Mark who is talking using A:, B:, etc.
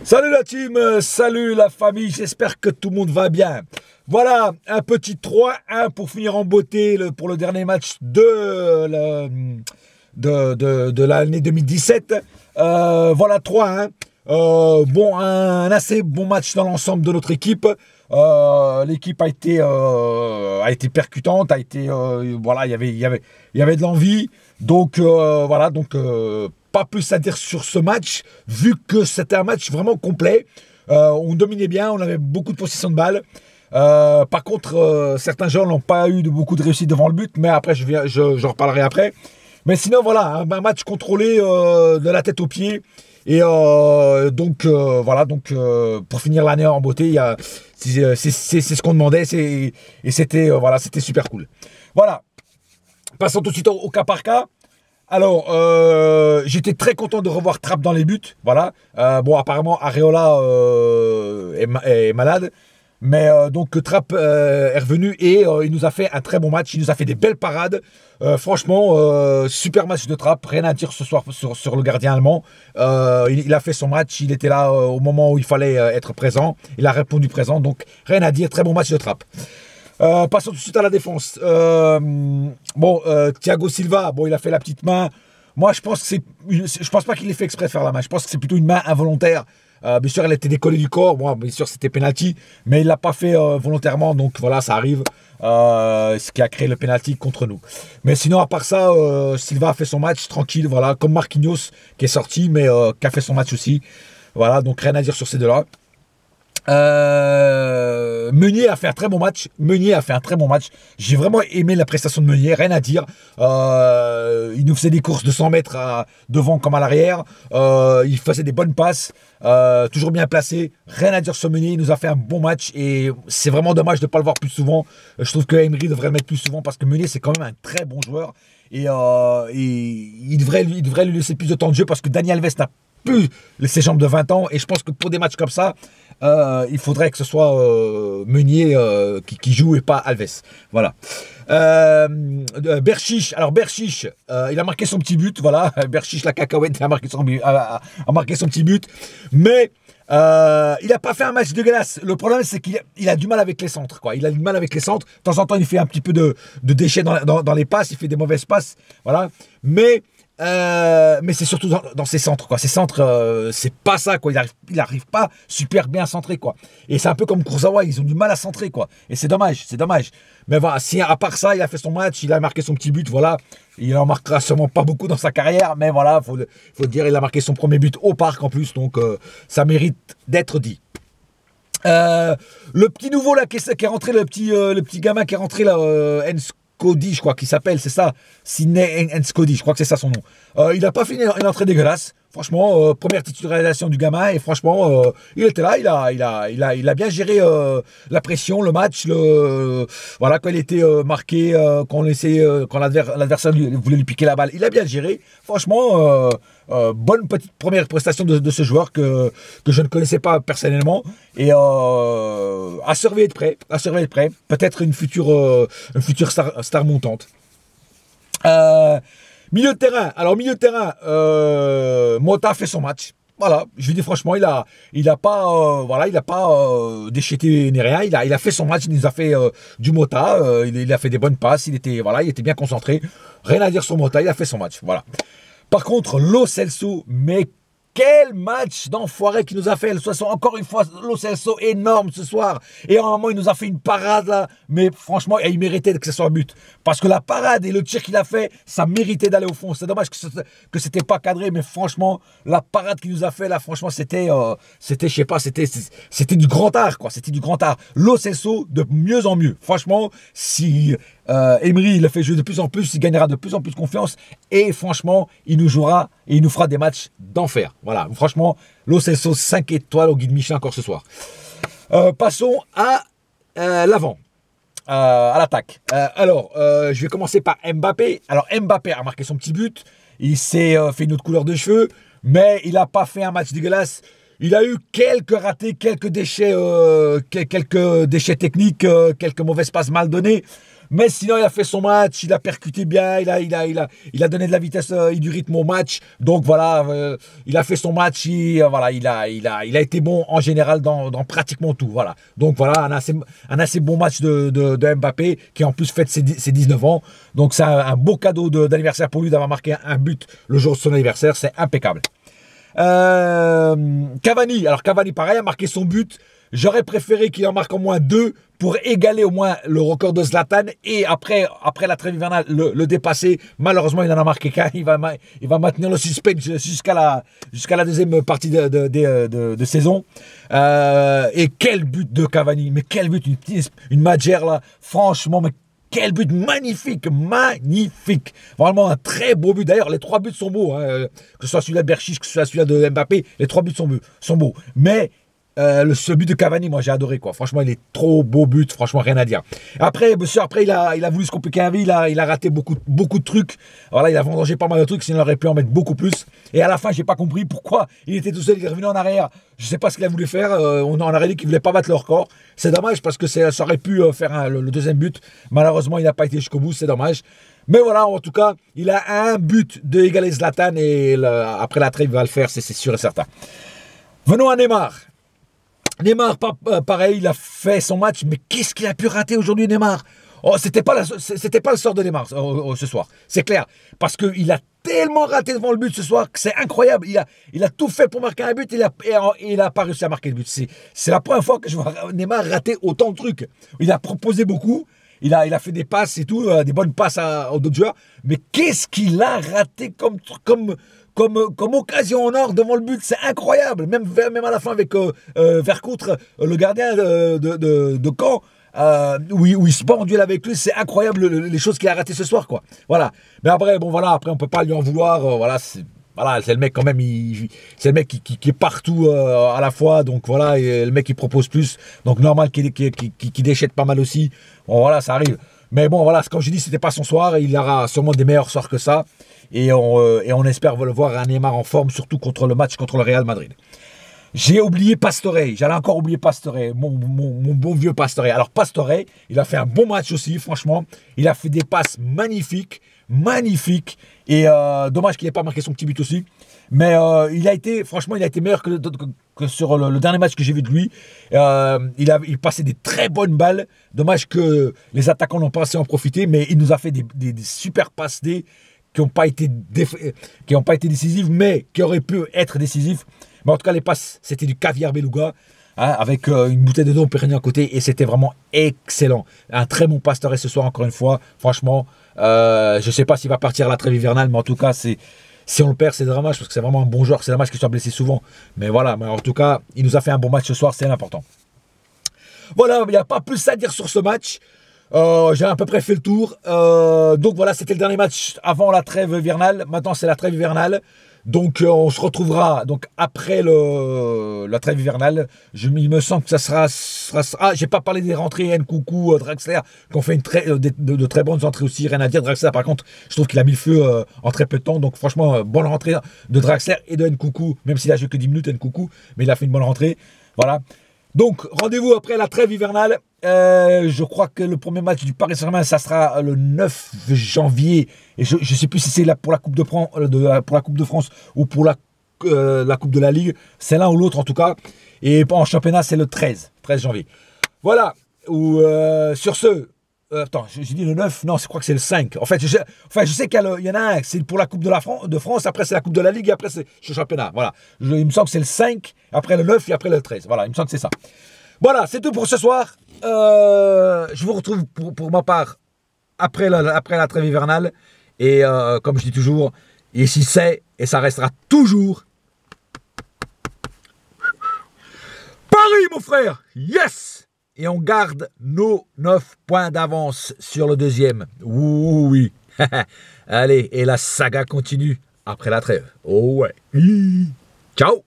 A: Salut la team, salut la famille, j'espère que tout le monde va bien. Voilà, un petit 3-1 pour finir en beauté pour le dernier match de l'année 2017. Voilà, 3-1. Bon, un assez bon match dans l'ensemble de notre équipe. L'équipe a été percutante, voilà, il y avait de l'envie. Donc voilà, pas plus à dire sur ce match, vu que c'était un match vraiment complet. On dominait bien, on avait beaucoup de possession de balle. Par contre, certains joueurs n'ont pas eu beaucoup de réussite devant le but, mais après, j'en reparlerai après. Mais sinon, voilà, un match contrôlé de la tête aux pieds. Et voilà, pour finir l'année en beauté, c'est ce qu'on demandait, et c'était voilà, c'était super cool. Voilà, passons tout de suite au cas par cas. Alors, j'étais très content de revoir Trapp dans les buts. Voilà. Bon, apparemment, Areola est malade. Mais donc, Trapp est revenu et il nous a fait un très bon match. Il nous a fait des belles parades. Franchement, super match de Trapp. Rien à dire ce soir sur le gardien allemand. Il a fait son match. Il était là au moment où il fallait être présent. Il a répondu présent. Donc, rien à dire. Très bon match de Trapp. Passons tout de suite à la défense. Thiago Silva, bon, il a fait la petite main. Moi, je pense pas qu'il l'ait fait exprès de faire la main. Je pense que c'est plutôt une main involontaire. Bien sûr, elle était décollée du corps. Bon, bien sûr, c'était penalty, mais il l'a pas fait volontairement. Donc voilà, ça arrive. Ce qui a créé le penalty contre nous. Mais sinon, à part ça, Silva a fait son match tranquille. Voilà, comme Marquinhos qui est sorti, mais qui a fait son match aussi. Voilà, donc rien à dire sur ces deux-là. Meunier a fait un très bon match. J'ai vraiment aimé la prestation de Meunier, rien à dire. Il nous faisait des courses de 100 mètres devant comme à l'arrière. Il faisait des bonnes passes, toujours bien placé. Rien à dire sur Meunier. Il nous a fait un bon match et c'est vraiment dommage de ne pas le voir plus souvent. Je trouve que Emery devrait le mettre plus souvent parce que Meunier c'est quand même un très bon joueur et il devrait lui laisser plus de temps de jeu parce que Dani Alves n'a plus ses jambes de 20 ans et je pense que pour des matchs comme ça il faudrait que ce soit Meunier qui joue et pas Alves. Voilà. Berchiche. Alors Berchiche, il a marqué son petit but. Voilà. Berchiche la cacahuète a marqué son petit but. Mais il n'a pas fait un match dégueulasse. Le problème, c'est qu'il a du mal avec les centres, quoi. Il a du mal avec les centres. De temps en temps, il fait un petit peu de déchets dans les passes. Il fait des mauvaises passes. Voilà. Mais c'est surtout dans ses centres, quoi. Ses centres, c'est pas ça, quoi. Il arrive pas super bien à centrer, quoi. Et c'est un peu comme Kurzawa, ils ont du mal à centrer, quoi. Et c'est dommage. Mais voilà, si à part ça, il a fait son match, il a marqué son petit but, voilà. Il en marquera sûrement pas beaucoup dans sa carrière, mais voilà, faut le dire, il a marqué son premier but au parc en plus, donc ça mérite d'être dit. Le petit nouveau là qui est rentré, le petit gamin qui est rentré là, Cody, je crois qu'il s'appelle, c'est ça, Sidney Cody, je crois que c'est ça son nom. Il n'a pas fini une entrée dégueulasse. Franchement, première titularisation du gamin et franchement, il était là, il a bien géré la pression, le match, voilà, quand il était marqué, quand l'adversaire voulait lui piquer la balle, il a bien géré. Franchement, bonne petite première prestation de ce joueur que je ne connaissais pas personnellement et à surveiller de près, peut-être une future star montante. Milieu de terrain. Alors, milieu de terrain, Mota fait son match. Voilà, je lui dis franchement, il a pas déchetté ni rien. Il a fait son match, il nous a fait du Mota. Il a fait des bonnes passes. Il était bien concentré. Rien à dire sur Mota. Il a fait son match. Voilà. Par contre, Lo Celso, mais quel match d'enfoiré qu'il nous a fait. Encore une fois, Lo Celso énorme ce soir. Et à un moment, il nous a fait une parade là. Mais franchement, il méritait que ce soit un but. Parce que la parade et le tir qu'il a fait, ça méritait d'aller au fond. C'est dommage que c'était pas cadré. Mais franchement, la parade qu'il nous a fait là, franchement, c'était, je sais pas, c'était du grand art, quoi. C'était du grand art. Lo Celso, de mieux en mieux. Franchement, si Emery il le fait jouer de plus en plus, il gagnera de plus en plus confiance et franchement il nous jouera et il nous fera des matchs d'enfer. Voilà, franchement, Lo Celso 5 étoiles au guide Michelin encore ce soir. Passons à l'avant, à l'attaque. Je vais commencer par Mbappé. Alors Mbappé a marqué son petit but, il s'est fait une autre couleur de cheveux, mais il n'a pas fait un match dégueulasse. Il a eu quelques ratés, quelques déchets techniques, quelques mauvaises passes mal données. Mais sinon, il a fait son match, il a percuté bien, il a donné de la vitesse et du rythme au match. Donc voilà, il a fait son match, voilà, il a été bon en général dans pratiquement tout. Voilà. Donc voilà, un assez bon match de Mbappé qui en plus fête ses 19 ans. Donc c'est un beau cadeau d'anniversaire pour lui d'avoir marqué un but le jour de son anniversaire. C'est impeccable. Cavani, alors Cavani pareil a marqué son but. J'aurais préféré qu'il en marque au moins 2 pour égaler au moins le record de Zlatan et après la trêve hivernale le dépasser. Malheureusement, il n'en a marqué qu'un. Il va maintenir le suspense jusqu'à la deuxième partie de saison. Et quel but de Cavani, mais quel but, une magère là, franchement, mais quel but magnifique, magnifique. Vraiment un très beau but. D'ailleurs, les 3 buts sont beaux. Hein. Que ce soit celui-là de Berchiche, que ce soit celui-là de Mbappé, les 3 buts sont beaux. Mais ce but de Cavani, moi j'ai adoré quoi. Franchement, il est trop beau but. Franchement, rien à dire. Après, il a voulu se compliquer la vie. Il a raté beaucoup de trucs. Voilà, il a vendangé pas mal de trucs. Sinon, il aurait pu en mettre beaucoup plus. Et à la fin, j'ai pas compris pourquoi il était tout seul. Il est revenu en arrière. Je sais pas ce qu'il a voulu faire. On aurait dit qu'il voulait pas battre le record. C'est dommage parce que ça aurait pu faire le deuxième but. Malheureusement, il n'a pas été jusqu'au bout. C'est dommage. Mais voilà, en tout cas, il a un but d'égaler Zlatan et après la trêve, il va le faire, c'est sûr et certain. Venons à Neymar. Neymar, pareil, il a fait son match, mais qu'est-ce qu'il a pu rater aujourd'hui, Neymar? Oh, c'était pas le sort de Neymar ce soir, c'est clair. Parce qu'il a tellement raté devant le but ce soir que c'est incroyable. Il a tout fait pour marquer un but et il a pas réussi à marquer le but. C'est la première fois que je vois Neymar rater autant de trucs. Il a proposé beaucoup. Il a fait des passes et tout, des bonnes passes aux autres joueurs. Mais qu'est-ce qu'il a raté comme occasion en or devant le but, c'est incroyable. Même à la fin avec Vercouttre, le gardien de Caen, où il se bat en duel avec lui, c'est incroyable les choses qu'il a ratées ce soir, quoi. Voilà. Mais après, bon voilà, après on peut pas lui en vouloir. Voilà, c'est le mec quand même, c'est le mec qui est partout à la fois, donc voilà, et le mec qui propose plus, donc normal qu'il déchète pas mal aussi. Bon voilà, ça arrive. Mais bon voilà, comme je dis, c'était pas son soir, il aura sûrement des meilleurs soirs que ça, et on espère le voir un Neymar en forme, surtout contre le match contre le Real Madrid. J'ai oublié Pastore, j'allais encore oublier Pastore, mon bon vieux Pastore. Alors Pastore, il a fait un bon match aussi, franchement, il a fait des passes magnifiques, et dommage qu'il n'ait pas marqué son petit but aussi, mais il a été meilleur que sur le dernier match que j'ai vu de lui. Il passait des très bonnes balles, dommage que les attaquants n'ont pas assez en profité, mais il nous a fait des super passes qui n'ont pas été décisives, mais qui auraient pu être décisives. Mais en tout cas, les passes, c'était du caviar beluga, hein, avec une bouteille de Dom Pérignon à côté, et c'était vraiment excellent. Un très bon Pastore ce soir, encore une fois. Franchement, je ne sais pas s'il va partir à la trêve hivernale, mais en tout cas, si on le perd, c'est dommage, parce que c'est vraiment un bon joueur. C'est dommage qu'il soit blessé souvent. Mais voilà, mais en tout cas, il nous a fait un bon match ce soir, c'est l'important. Voilà, il n'y a pas plus à dire sur ce match. J'ai à peu près fait le tour. Donc voilà, c'était le dernier match avant la trêve hivernale. Maintenant, c'est la trêve hivernale. Donc on se retrouvera donc après la trêve hivernale. Il me semble que ça sera j'ai pas parlé des rentrées Nkoukou, Draxler, qui ont fait de très bonnes entrées aussi. Rien à dire. Draxler, par contre, je trouve qu'il a mis le feu en très peu de temps. Donc franchement, bonne rentrée de Draxler et de Nkoukou, même s'il a joué que 10 minutes Nkoukou, mais il a fait une bonne rentrée. Voilà. Donc, rendez-vous après la trêve hivernale. Je crois que le premier match du Paris Saint-Germain, ça sera le 9 janvier. Et je ne sais plus si c'est pour la Coupe de France ou pour la Coupe de la Ligue. C'est l'un ou l'autre en tout cas. Et en championnat, c'est le 13 janvier. Voilà. Sur ce, attends, j'ai dit le 9, non, je crois que c'est le 5. En fait, je sais qu'il y en a un, c'est pour la Coupe de France, après c'est la Coupe de la Ligue, et après c'est le championnat. Voilà. Il me semble que c'est le 5, après le 9 et après le 13. Voilà, il me semble que c'est ça. Voilà, c'est tout pour ce soir. Je vous retrouve pour ma part après la trêve hivernale. Et comme je dis toujours, ici c'est, et ça restera toujours Paris, mon frère. Yes! Et on garde nos 9 points d'avance sur le deuxième. Oui. Allez, et la saga continue après la trêve. Oh ouais. Ciao!